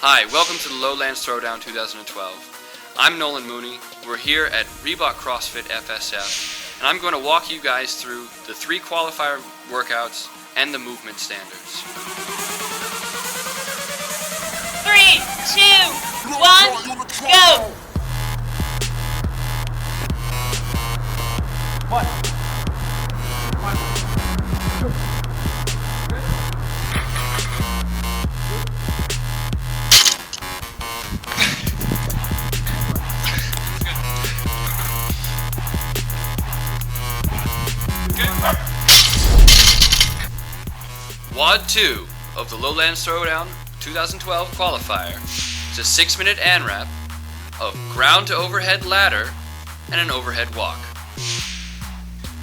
Hi, welcome to the Lowlands Throwdown 2012. I'm Nolan Mooney. We're here at Reebok CrossFit FSF, and I'm going to walk you guys through the 3 qualifier workouts and the movement standards. 3, 2, 1, go! WOD 2 of the Lowlands Throwdown 2012 qualifier is a 6-minute ANRAP of ground to overhead ladder and an overhead walk.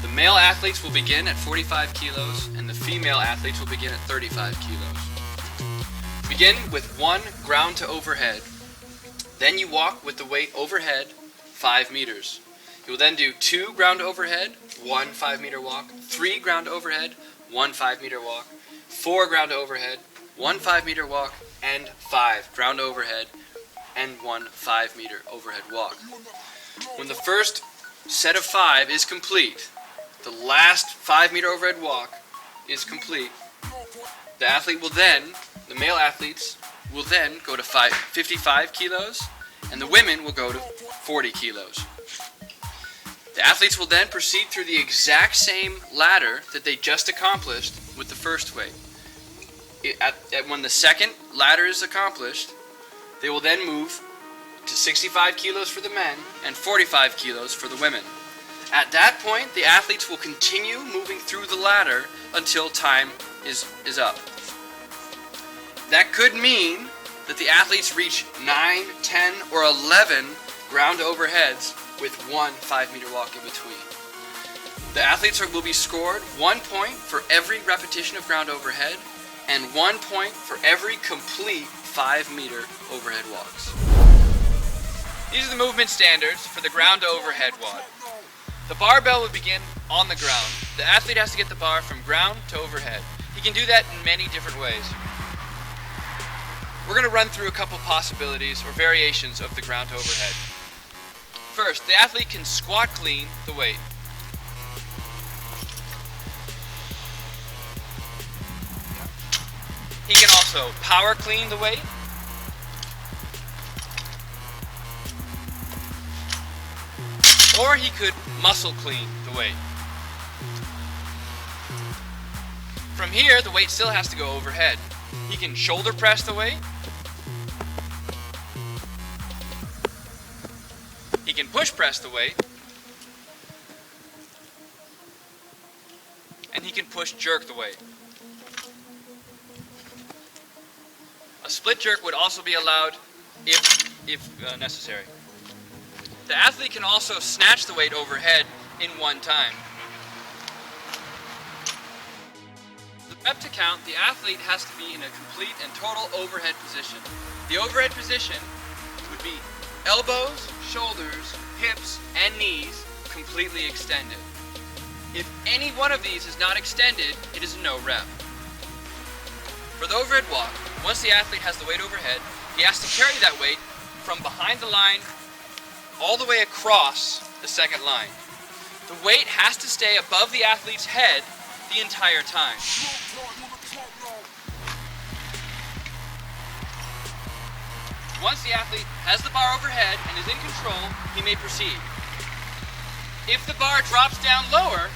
The male athletes will begin at 45 kilos and the female athletes will begin at 35 kilos. Begin with 1 ground to overhead. Then you walk with the weight overhead 5 meters. You will then do 2 ground to overhead, 1 5-meter walk, 3 ground to overhead, 1 5-meter walk, 4 ground to overhead, 1 5-meter walk, and 5 ground to overhead and 1 5-meter overhead walk. When the first set of 5 is complete, the last 5-meter overhead walk is complete, the male athletes will then go to 55 kilos and the women will go to 40 kilos. The athletes will then proceed through the exact same ladder that they just accomplished with the first weight. When the second ladder is accomplished, they will then move to 65 kilos for the men and 45 kilos for the women. At that point, the athletes will continue moving through the ladder until time is up. That could mean that the athletes reach 9, 10, or 11 ground overheads with 1 5-meter walk in between. The athletes will be scored 1 point for every repetition of ground overhead and 1 point for every complete 5-meter overhead walks. These are the movement standards for the ground to overhead WOD. The barbell will begin on the ground. The athlete has to get the bar from ground to overhead. He can do that in many different ways. We're going to run through a couple possibilities or variations of the ground to overhead. First, the athlete can squat clean the weight. He can also power clean the weight. Or he could muscle clean the weight. From here, the weight still has to go overhead. He can shoulder press the weight. He can push press the weight. And he can push jerk the weight. A split jerk would also be allowed if necessary. The athlete can also snatch the weight overhead in one time. The rep to count, the athlete has to be in a complete and total overhead position. The overhead position would be elbows, shoulders, hips, and knees completely extended. If any one of these is not extended, it is a no rep. For the overhead walk, once the athlete has the weight overhead, he has to carry that weight from behind the line all the way across the second line. The weight has to stay above the athlete's head the entire time. Once the athlete has the bar overhead and is in control, he may proceed. If the bar drops down lower,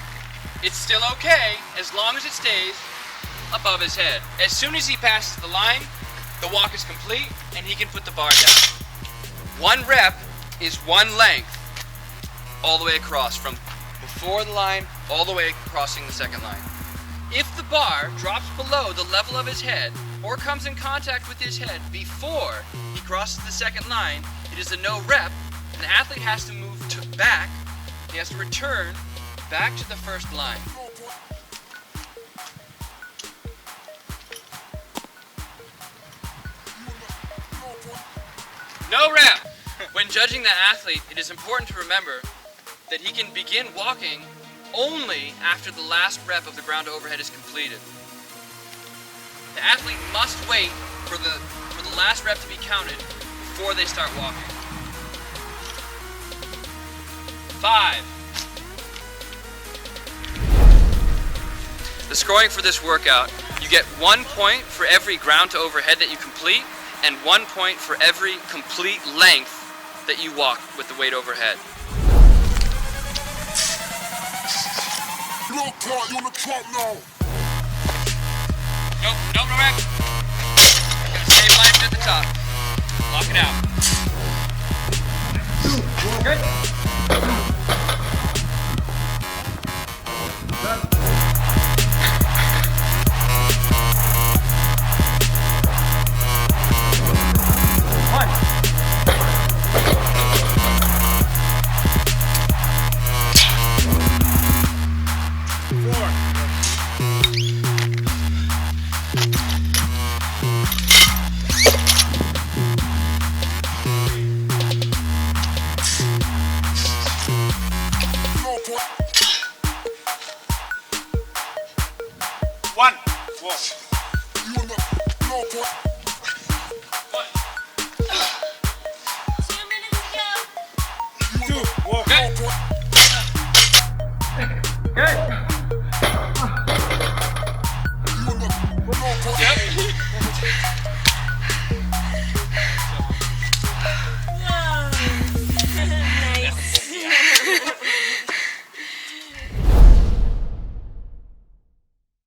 it's still okay as long as it stays above his head. As soon as he passes the line, the walk is complete and he can put the bar down. 1 rep is 1 length all the way across, from before the line all the way crossing the second line. If the bar drops below the level of his head or comes in contact with his head before he crosses the second line, it is a no rep, and the athlete has to move back. He has to return back to the first line. No rep! When judging the athlete, it is important to remember that he can begin walking only after the last rep of the ground to overhead is completed. The athlete must wait for the the last rep to be counted before they start walking. 5. The scoring for this workout, you get 1 point for every ground to overhead that you complete, and 1 point for every complete length that you walk with the weight overhead. You on the top now. Nope, no wreck. Gonna stabilize it at the top. Lock it out. Good. One. You on the low point. 1. 2 minutes to go. You on the low point. Good.